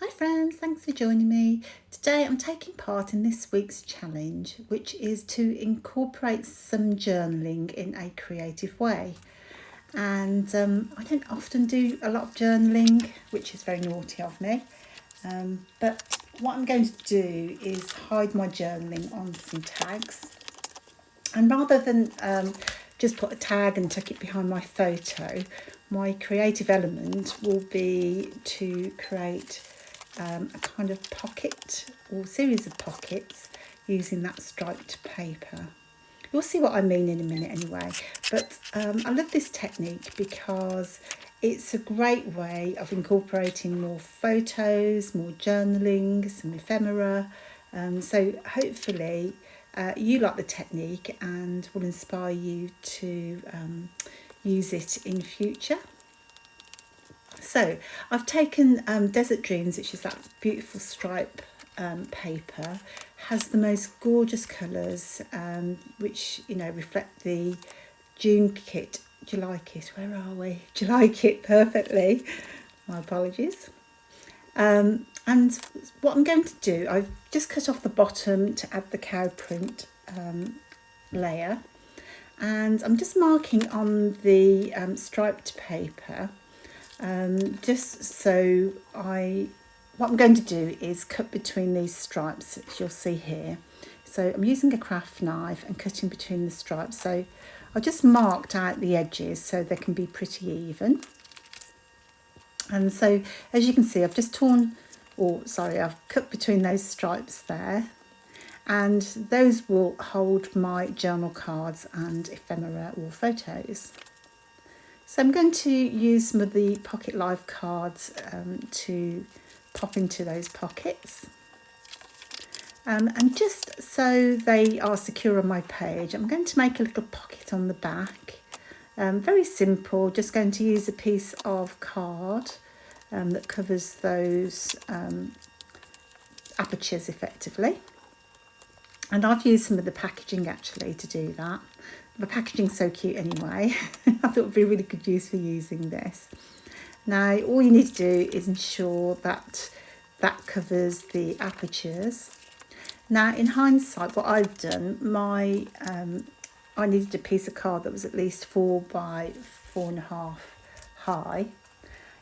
Hi friends, thanks for joining me. Today I'm taking part in this week's challenge, which is to incorporate some journaling in a creative way. And I don't often do a lot of journaling, which is very naughty of me. But what I'm going to do is hide my journaling on some tags. And rather than just put a tag and tuck it behind my photo, my creative element will be to create a kind of pocket or series of pockets using that striped paper. You'll see what I mean in a minute anyway. But I love this technique because it's a great way of incorporating more photos, more journaling, some ephemera. So hopefully you like the technique and will inspire you to use it in future. So I've taken Desert Dreams, which is that beautiful stripe paper, has the most gorgeous colours, which reflect the June kit. Do you like it? Where are we? Do you like it? Perfectly. My apologies. And what I'm going to do, I've just cut off the bottom to add the cow print layer, and I'm just marking on the striped paper. Just so what I'm going to do is cut between these stripes, as you'll see here. So I'm using a craft knife and cutting between the stripes. So I just marked out the edges so they can be pretty even. And so as you can see, I've cut between those stripes there. And those will hold my journal cards and ephemera or photos. So I'm going to use some of the Pocket Life cards to pop into those pockets. And just so they are secure on my page, I'm going to make a little pocket on the back. Very simple, just going to use a piece of card that covers those apertures effectively. And I've used some of the packaging actually to do that. The packaging's so cute anyway. I thought it would be a really good use for using this. Now, all you need to do is ensure that that covers the apertures. Now, in hindsight, what I've done, I needed a piece of card that was at least 4 by 4.5 high.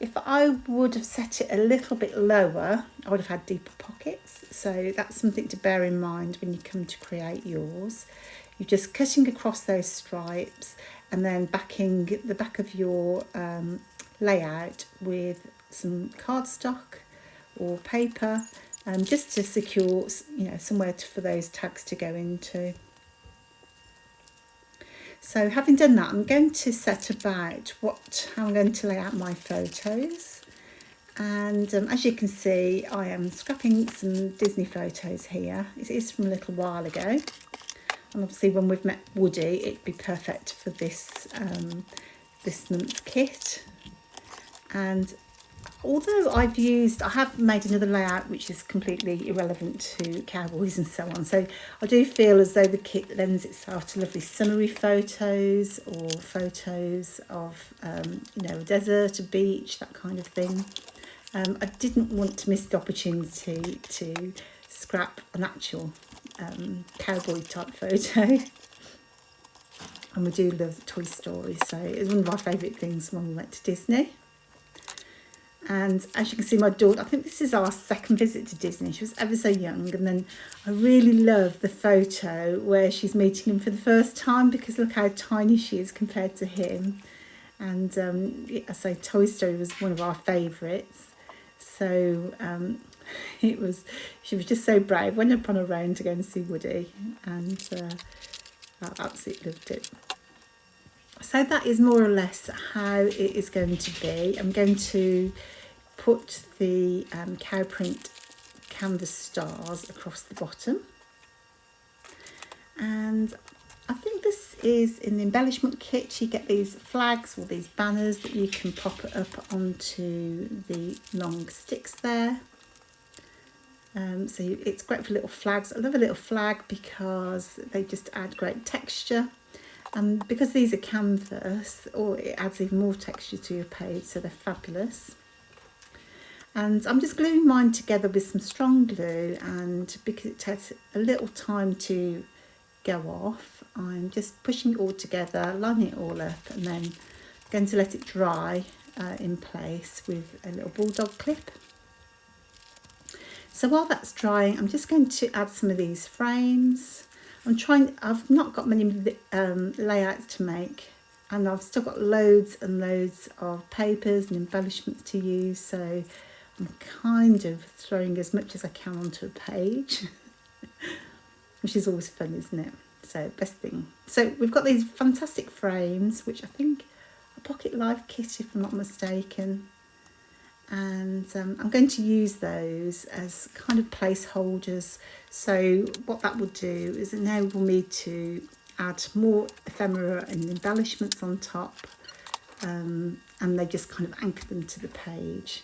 If I would have set it a little bit lower, I would have had deeper pockets. So that's something to bear in mind when you come to create yours. You're just cutting across those stripes and then backing the back of your layout with some cardstock or paper, just to secure, somewhere for those tags to go into. So having done that, I'm going to set about how I'm going to lay out my photos. And as you can see, I am scrapping some Disney photos here. It is from a little while ago. And obviously when we've met Woody, it'd be perfect for this month's kit. And although I have made another layout which is completely irrelevant to cowboys and so on. So I do feel as though the kit lends itself to lovely summery photos or photos of, a desert, a beach, that kind of thing. I didn't want to miss the opportunity to scrap an actual cowboy type photo. And we do love Toy Story, so it's one of our favourite things when we went to Disney. And as you can see, my daughter, I think this is our second visit to Disney. She was ever so young. And then I really love the photo where she's meeting him for the first time, because look how tiny she is compared to him. And I say Toy Story was one of our favourites. So she was just so brave. Went up on her own to go and see Woody. And I absolutely loved it. So that is more or less how it is going to be. I'm going to put the cow print canvas stars across the bottom. And I think this is in the embellishment kit. You get these flags or these banners that you can pop up onto the long sticks there. So it's great for little flags. I love a little flag because they just add great texture. And because these are canvas, it adds even more texture to your page, so they're fabulous. And I'm just gluing mine together with some strong glue, and because it takes a little time to go off, I'm just pushing it all together, lining it all up, and then going to let it dry in place with a little bulldog clip. So while that's drying, I'm just going to add some of these frames. I've not got many layouts to make, and I've still got loads and loads of papers and embellishments to use, so I'm kind of throwing as much as I can onto a page, which is always fun, isn't it? So best thing. So we've got these fantastic frames, which I think are Pocket Life kit if I'm not mistaken. And I'm going to use those as kind of placeholders. So what that will do is enable me to add more ephemera and embellishments on top, and they just kind of anchor them to the page.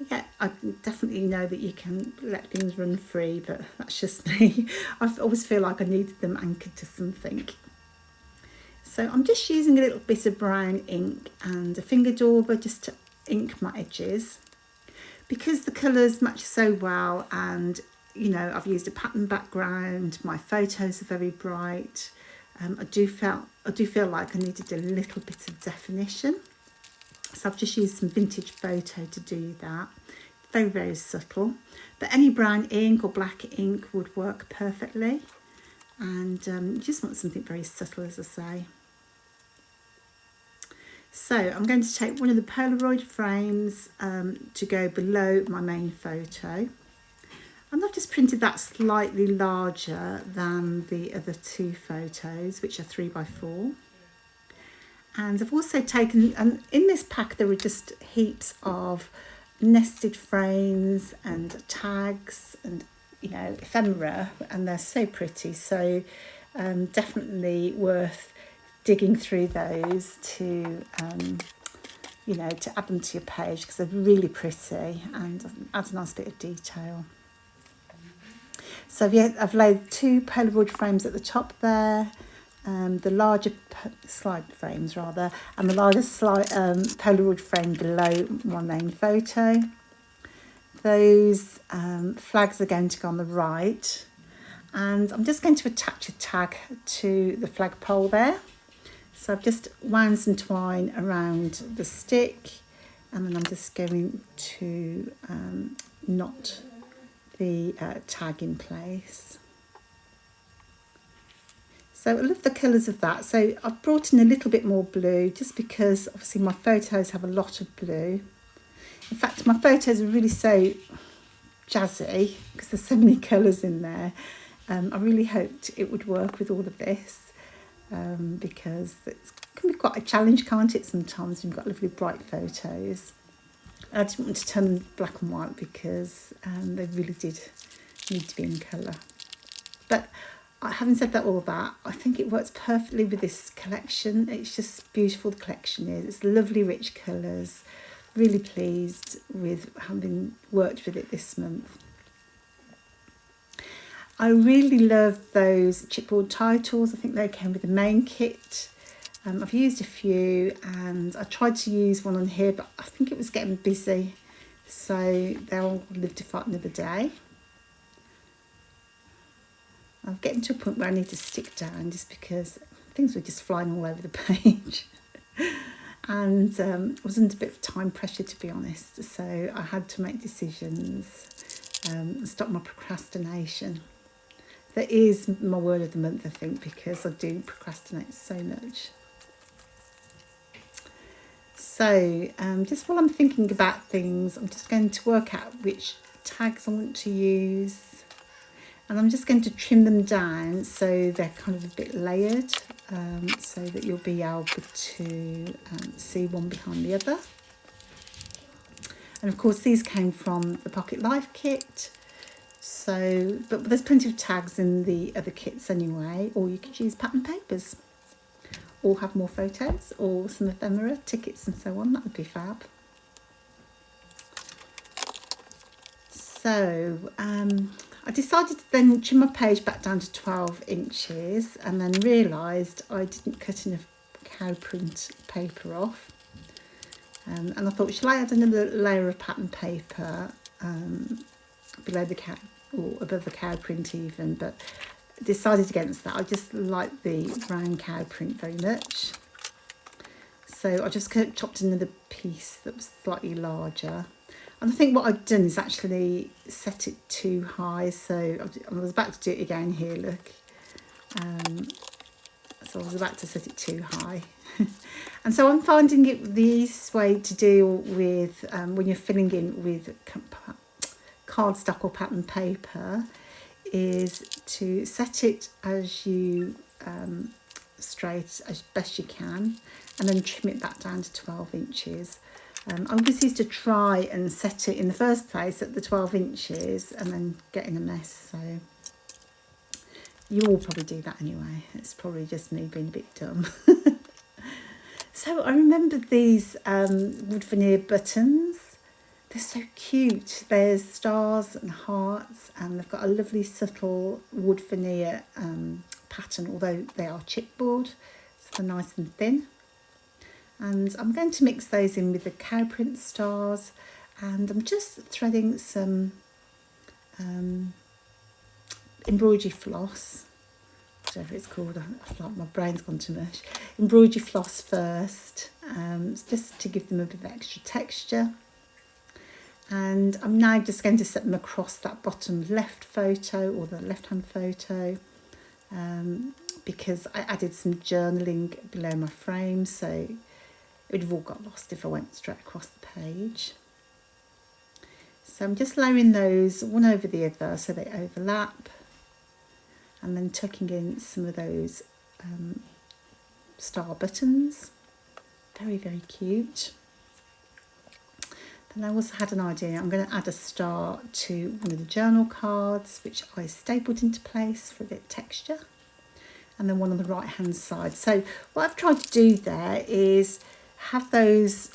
Yeah, I definitely know that you can let things run free, but that's just me. I always feel like I needed them anchored to something. So I'm just using a little bit of brown ink and a finger dauber just to ink my edges, because the colours match so well, and you know, I've used a pattern background, my photos are very bright. I do feel like I needed a little bit of definition, so I've just used some vintage photo to do that. Very, very subtle, but any brown ink or black ink would work perfectly, and you just want something very subtle, as I say. So I'm going to take one of the Polaroid frames to go below my main photo, and I've just printed that slightly larger than the other two photos, which are 3x4. And I've also taken, and in this pack there were just heaps of nested frames and tags and, you know, ephemera, and they're so pretty, so definitely worth digging through those to you know, to add them to your page, because they're really pretty and add a nice bit of detail. So yeah, I've laid two Polaroid frames at the top there, the larger slide frames rather, and the larger Polaroid frame below my main photo. Those flags are going to go on the right, and I'm just going to attach a tag to the flagpole there. So I've just wound some twine around the stick, and then I'm just going to knot the tag in place. So I love the colours of that. So I've brought in a little bit more blue, just because obviously my photos have a lot of blue. In fact, my photos are really so jazzy because there's so many colours in there. I really hoped it would work with all of this. Because it can be quite a challenge, can't it, sometimes when you've got lovely bright photos. I didn't want to turn them black and white because they really did need to be in colour. But having said all that, I think it works perfectly with this collection. It's just beautiful, the collection is. It's lovely, rich colours. Really pleased with having worked with it this month. I really love those chipboard titles. I think they came with the main kit. I've used a few, and I tried to use one on here, but I think it was getting busy, so they'll live to fight another day. I'm getting to a point where I need to stick down just because things were just flying all over the page. And I was under a bit of time pressure, to be honest, so I had to make decisions and stop my procrastination. That is my word of the month, I think, because I do procrastinate so much. So just while I'm thinking about things, I'm just going to work out which tags I want to use, and I'm just going to trim them down so they're kind of a bit layered, so that you'll be able to see one behind the other. And of course these came from the Pocket Life kit. So, but there's plenty of tags in the other kits anyway, or you could use pattern papers, or have more photos, or some ephemera, tickets and so on. That would be fab. So I decided to then trim my page back down to 12 inches, and then realised I didn't cut enough cow print paper off. And I thought, shall I add another layer of pattern paper below the cow, or above the cow print even, but decided against that. I just like the brown cow print very much. So I just chopped another piece that was slightly larger. And I think what I've done is actually set it too high. So I was about to do it again here, look. So I was about to set it too high. And so I'm finding it the easiest way to deal with when you're filling in with cardstock or pattern paper is to set it as you straight as best you can, and then trim it back down to 12 inches. I always used to try and set it in the first place at the 12 inches and then get in a mess. So you all probably do that anyway. It's probably just me being a bit dumb. So I remember these wood veneer buttons. They're so cute. There's stars and hearts, and they've got a lovely subtle wood veneer pattern, although they are chipboard, so they're nice and thin. And I'm going to mix those in with the cow print stars, and I'm just threading some embroidery floss, whatever it's called. I feel like my brain's gone to mush. Embroidery floss first, just to give them a bit of extra texture. And I'm now just going to set them across that bottom left photo, or the left-hand photo, because I added some journaling below my frame, so it would have all got lost if I went straight across the page. So I'm just layering those one over the other so they overlap, and then tucking in some of those star buttons. Very, very cute. Then I also had an idea. I'm going to add a star to one of the journal cards, which I stapled into place for a bit of texture, and then one on the right hand side. So what I've tried to do there is have those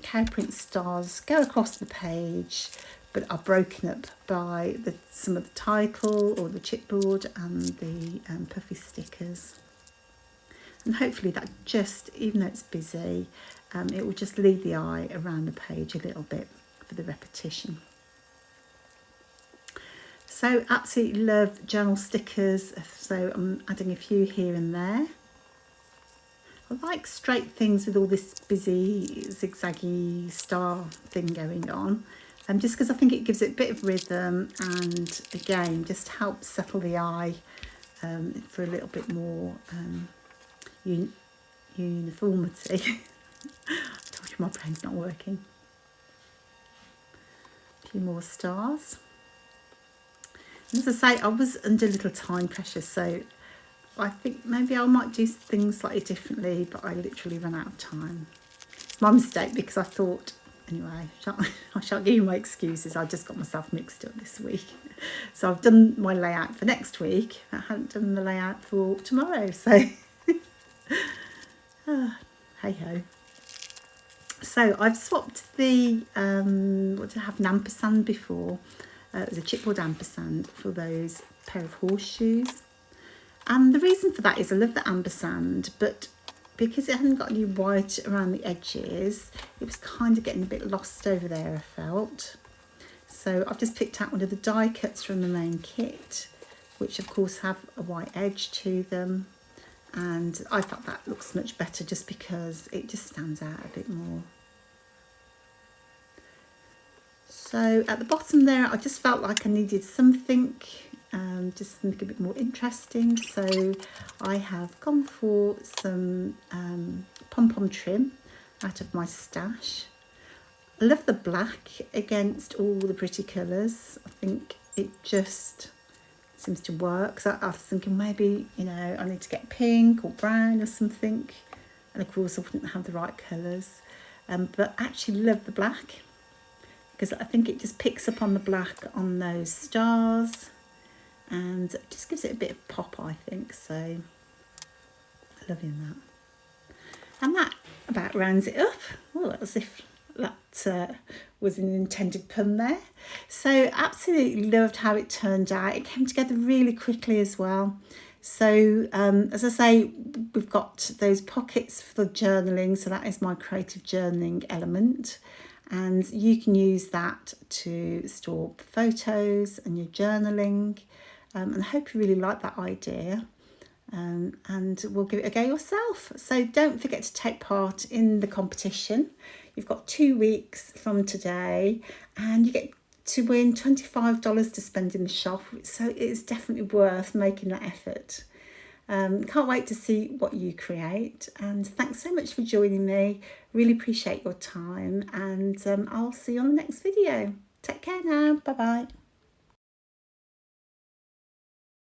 cow print stars go across the page, but are broken up by some of the title or the chipboard and the puffy stickers. And hopefully that just, even though it's busy, it will just lead the eye around the page a little bit for the repetition. So absolutely love journal stickers, so I'm adding a few here and there. I like straight things with all this busy zigzaggy star thing going on, just because I think it gives it a bit of rhythm, and again just helps settle the eye for a little bit more uniformity. I told you my brain's not working. A few more stars. And as I say, I was under a little time pressure, so I think maybe I might do things slightly differently, but I literally ran out of time. It's my mistake, because I thought, anyway, I shan't give you my excuses. I just got myself mixed up this week. So I've done my layout for next week. I hadn't done the layout for tomorrow, so hey ho. So I've swapped the, what did I have, an ampersand before? It was a chipboard ampersand for those pair of horseshoes. And the reason for that is I love the ampersand, but because it hadn't got any white around the edges, it was kind of getting a bit lost over there, I felt. So I've just picked out one of the die cuts from the main kit, which of course have a white edge to them. And I thought that looks much better just because it just stands out a bit more. So at the bottom there, I just felt like I needed something, just to make it a bit more interesting. So I have gone for some pom-pom trim out of my stash. I love the black against all the pretty colours. I think it just seems to work. So I was thinking maybe, you know, I need to get pink or brown or something. And of course I wouldn't have the right colours. But I actually love the black, because I think it just picks up on the black on those stars and it just gives it a bit of pop, I think. So loving that. And that about rounds it up. Oh, as if that was an intended pun there. So absolutely loved how it turned out. It came together really quickly as well. So as I say, we've got those pockets for journaling, so that is my creative journaling element, and you can use that to store photos and your journaling, and I hope you really like that idea. And we'll give it a go yourself. So don't forget to take part in the competition. You've got 2 weeks from today, and you get to win $25 to spend in the shop. So it's definitely worth making that effort. Can't wait to see what you create. And thanks so much for joining me. Really appreciate your time. And I'll see you on the next video. Take care now. Bye bye.